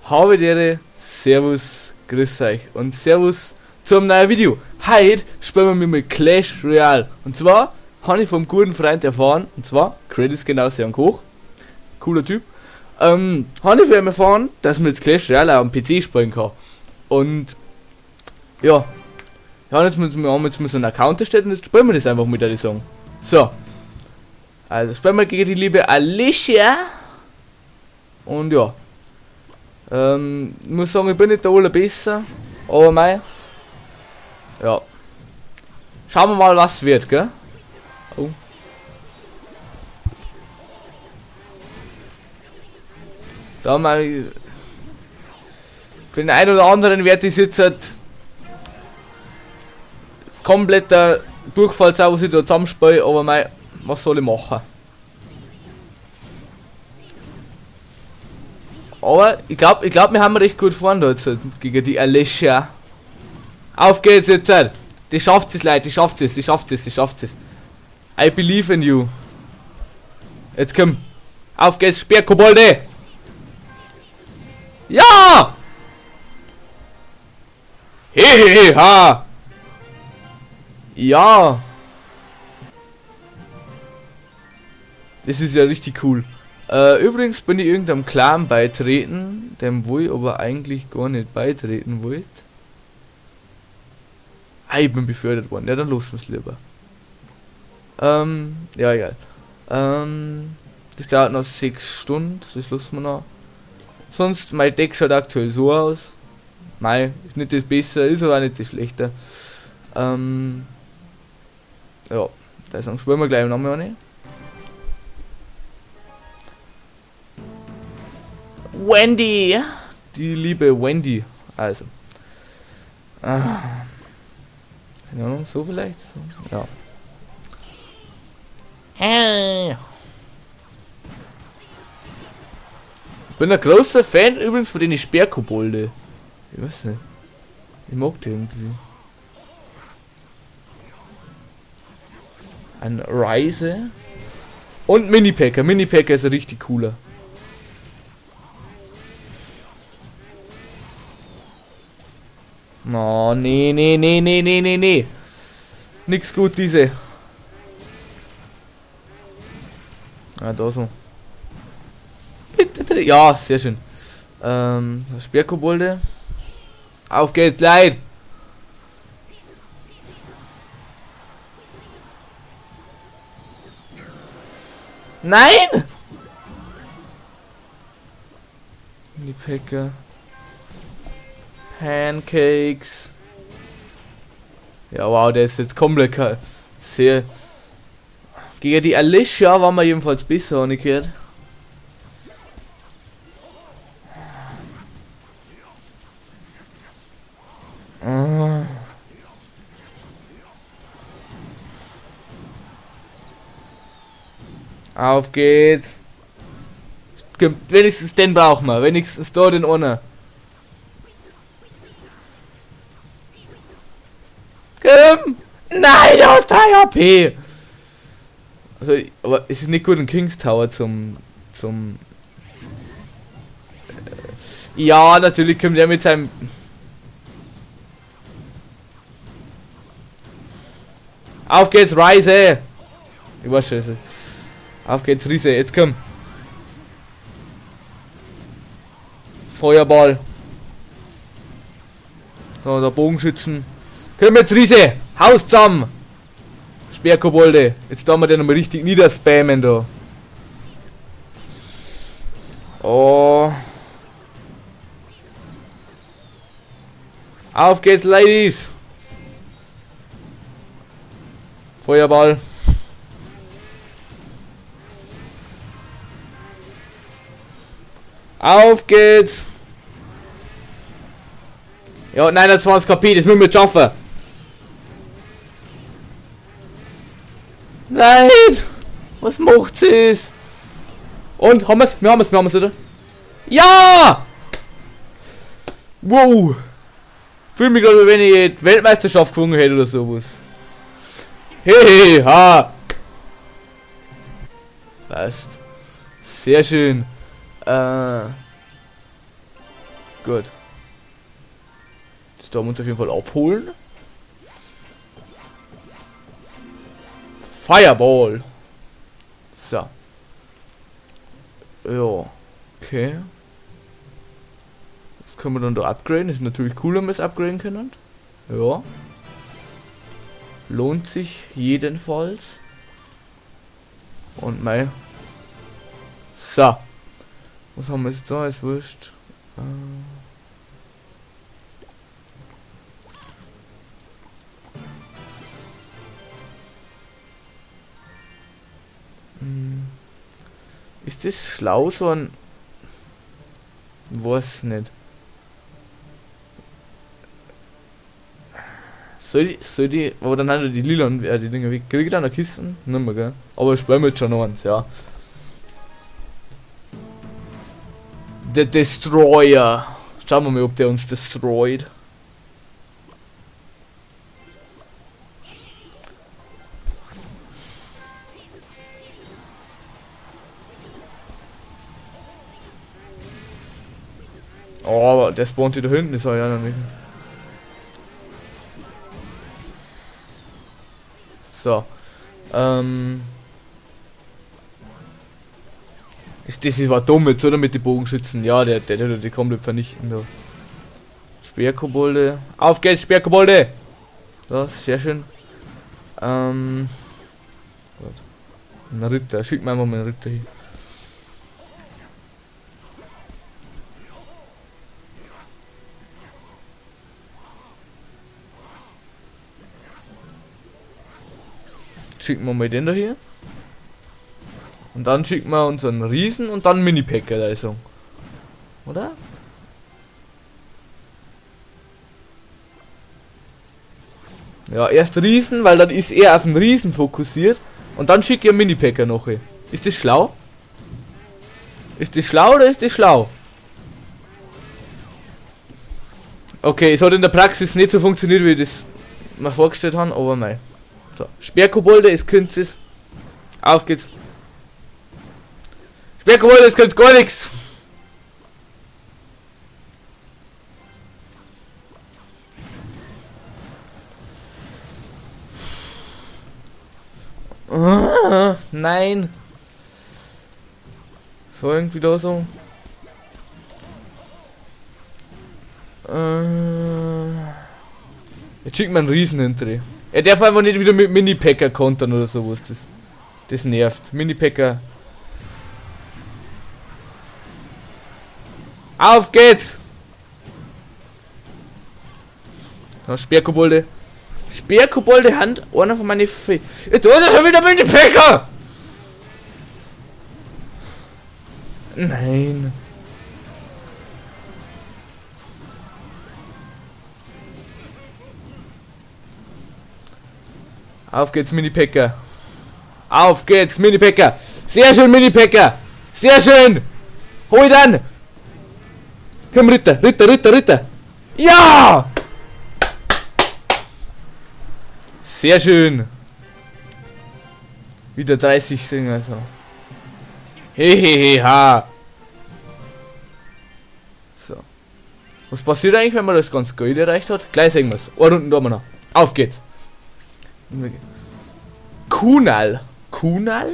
Habe die Ehre, Servus, grüß euch und Servus zum neuen Video. Heute spielen wir mit Clash Royale. Und zwar habe ich vom guten Freund erfahren, und zwar, Credits gehen aus Jan Koch, cooler Typ, habe ich für ihn erfahren, dass man jetzt Clash Royale auch am PC spielen kann. Und ja, jetzt müssen wir so einen Account erstellen und jetzt spielen wir das einfach mit der Song. So, also spielen wir gegen die liebe Alicia. Und ja, ich muss sagen, ich bin nicht der allerbesser, aber mei, ja, schauen wir mal, was wird, gell? Oh. Da mal, für den einen oder anderen wird das jetzt halt kompletter Durchfall sein, was ich da zusammenspiele, aber mei, was soll ich machen? Aber ich glaube, wir haben recht gut vorne da jetzt gegen die Alicia. Auf geht's jetzt! Die schafft es, Leute, die schafft es. I believe in you. Jetzt komm. Auf geht's, Speerkobolde! Ja! Hehehe, ha! Ja! Das ist ja richtig cool. Übrigens bin ich irgendeinem Clan beitreten, dem wo ich aber eigentlich gar nicht beitreten wollte. Ah, ich bin befördert worden. Ja, dann lassen wir es lieber. Ja, egal. Das dauert noch 6 Stunden, das lassen wir noch. Sonst, mein Deck schaut aktuell so aus. Mei, ist nicht das Bessere, ist aber auch nicht das Schlechte. Ja, da spielen wir gleich nochmal eine. Wendy! Die liebe Wendy. Also. Ja, so vielleicht. So. Ja. Hey! Ich bin ein großer Fan übrigens von den Speerkobolde. Ich weiß nicht. Ich mag die irgendwie. Ein Reise. Und Mini-Packer. Mini-Packer ist ein richtig cooler. Oh, nee. Nix gut, diese. Ah, da so. Bitte. Ja, sehr schön. Speerkobolde. Auf geht's, Leid. Nein! Die Packer. Pancakes. Ja, wow, der ist jetzt komplett sehr. Gegen die Alicia waren wir jedenfalls besser, habe ich gehört. Auf geht's. Wenigstens den brauchen wir. Wenigstens da den ohne. Nein, der hat 3 HP! Also, aber es ist nicht gut, ein King's Tower zum ja, natürlich kommt er mit seinem. Auf geht's, Rise! Ich war scheiße. Auf geht's, Riese, jetzt komm. Feuerball. So, der Bogenschützen. Komm jetzt, Riese! Haus zusammen! Speerkobolde. Jetzt tun wir den nochmal richtig niederspammen da. Oh. Auf geht's, Ladies! Feuerball. Auf geht's! Ja, 29 KP, das müssen wir schaffen. Nein! Was macht sie? Und, haben wir's? Wir haben es, oder? Ja! Wow! Fühl mich gerade, wenn ich die Weltmeisterschaft gewonnen hätte oder sowas. Hey, ha! Passt. Sehr schön. Gut. Das darf man uns auf jeden Fall abholen. Fireball. So. Ja. Okay. Das können wir dann da upgraden. Das ist natürlich cool, wenn wir es upgraden können. Ja. Lohnt sich jedenfalls. Und mei. So. Was haben wir jetzt da? Ist wurscht. Ist das schlau, so ein... Weiß nicht. Soll die... Aber dann hat er die lila und die Dinger weg. Krieg ich dann eine Kisten? Nimmer, gell? Aber ich spiele mit schon noch eins, ja. Der Destroyer. Schauen wir mal, ob der uns destroyt. Oh, aber der spawnt da hinten, ist er ja noch nicht. So. Das war dumm jetzt, oder? Mit den Bogenschützen. Ja, der die komplett vernichten da. Speerkobolde. Auf geht's, Speerkobolde! So, sehr schön. Gut. Ein Ritter. Schick mir einfach mal einen Ritter hier. Schicken wir mal den da hier. Und dann schicken wir unseren Riesen und dann Mini-Packer, also. Oder? Ja, erst Riesen, weil dann ist er auf den Riesen fokussiert. Und dann schicke ich einen Mini-Packer noch hin. Ist das schlau? Ist das schlau oder ist das schlau? Okay, es hat in der Praxis nicht so funktioniert, wie das mir vorgestellt haben, aber mei. So, Speerkobolde, es könnt es. Auf geht's. Speerkobolde, es könnt gar nichts. Nein. So irgendwie da so. Jetzt schickt man einen Riesen hinter. Er darf einfach nicht wieder mit Mini-Packer kontern oder sowas. Das nervt. Mini-Packer. Auf geht's! Ja, Speerkobolde. Speerkobolde Hand, einer von meinen Fe. Jetzt ist er schon wieder Mini-Packer! Nein. Auf geht's, Mini-Packer. Auf geht's, Mini-Packer. Sehr schön, Mini-Packer. Sehr schön. Hol dann. Komm, Ritter, Ritter, Ritter, Ritter. Ja! Sehr schön. Wieder 30 Singen, also. Hehehe, So. Was passiert eigentlich, wenn man das ganz Gold erreicht hat? Gleich sehen wir es. Oh, unten da haben wir noch. Auf geht's. Kunal. Kunal?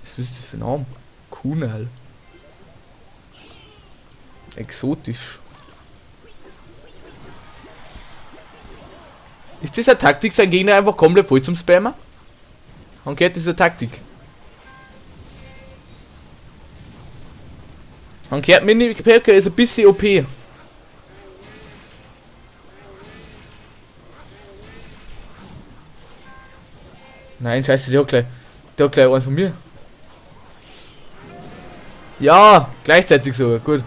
Was ist das für ein Name? Kunal. Exotisch. Ist das eine Taktik, sein Gegner einfach komplett voll zum Spammer? Und gehört diese Taktik? Und gehört Mini-Packer ist ein bisschen OP. Nein, scheiße, der hat gleich eins von mir. Ja, gleichzeitig sogar, gut.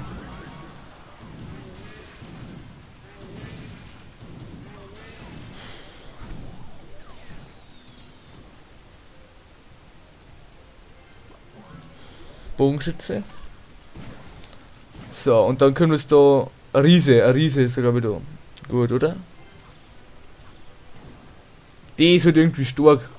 Bogenschütze. So, und dann können wir es da. Ein Riese ist da glaube ich da. Gut, oder? Die ist halt irgendwie stark.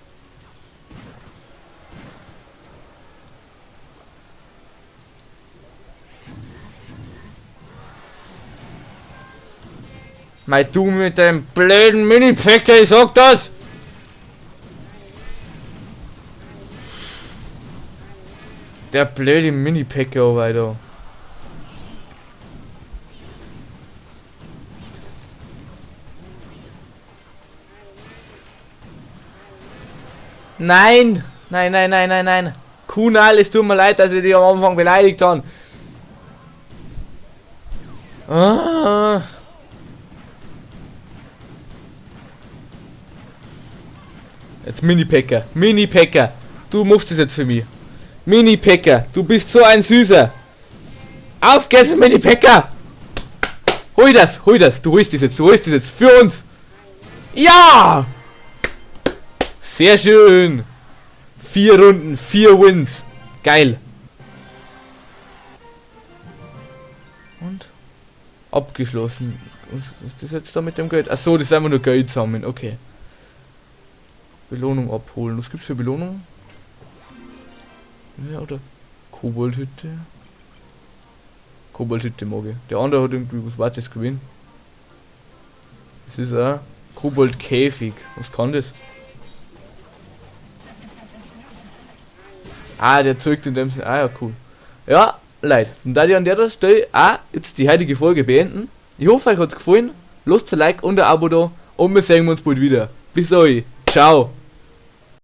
Mei, du mit dem blöden Mini-Packer, ich sag das! Der blöde Mini-Packer, oh weiter. Nein! Nein, nein, nein, nein, nein! Kunal, es tut mir leid, dass ich dich am Anfang beleidigt habe. Ah. Jetzt Mini-Packer. Mini-Packer. Du machst das jetzt für mich. Mini-Packer. Du bist so ein Süßer. Auf geht's, Mini-Packer. Hol das. Hol das. Du holst das jetzt. Du holst das jetzt. Für uns. Ja. Sehr schön. 4 Runden. 4 Wins. Geil. Und? Abgeschlossen. Was ist das jetzt da mit dem Geld? Achso, das ist einfach nur Geld sammeln. Okay. Belohnung abholen. Was gibt's für Belohnung? Ja, oder? Koboldhütte. Koboldhütte mag ich. Der andere hat irgendwie was Wartes gewinnen. Das ist ein Koboldkäfig. Was kann das? Ah, der zeugt in dem Sinne. Ah ja, cool. Ja, Leute. Und da die an der Stelle auch jetzt die heutige Folge beenden. Ich hoffe, euch hat's gefallen. Lasst ein Like und ein Abo da. Und wir sehen uns bald wieder. Bis dahin. Ciao.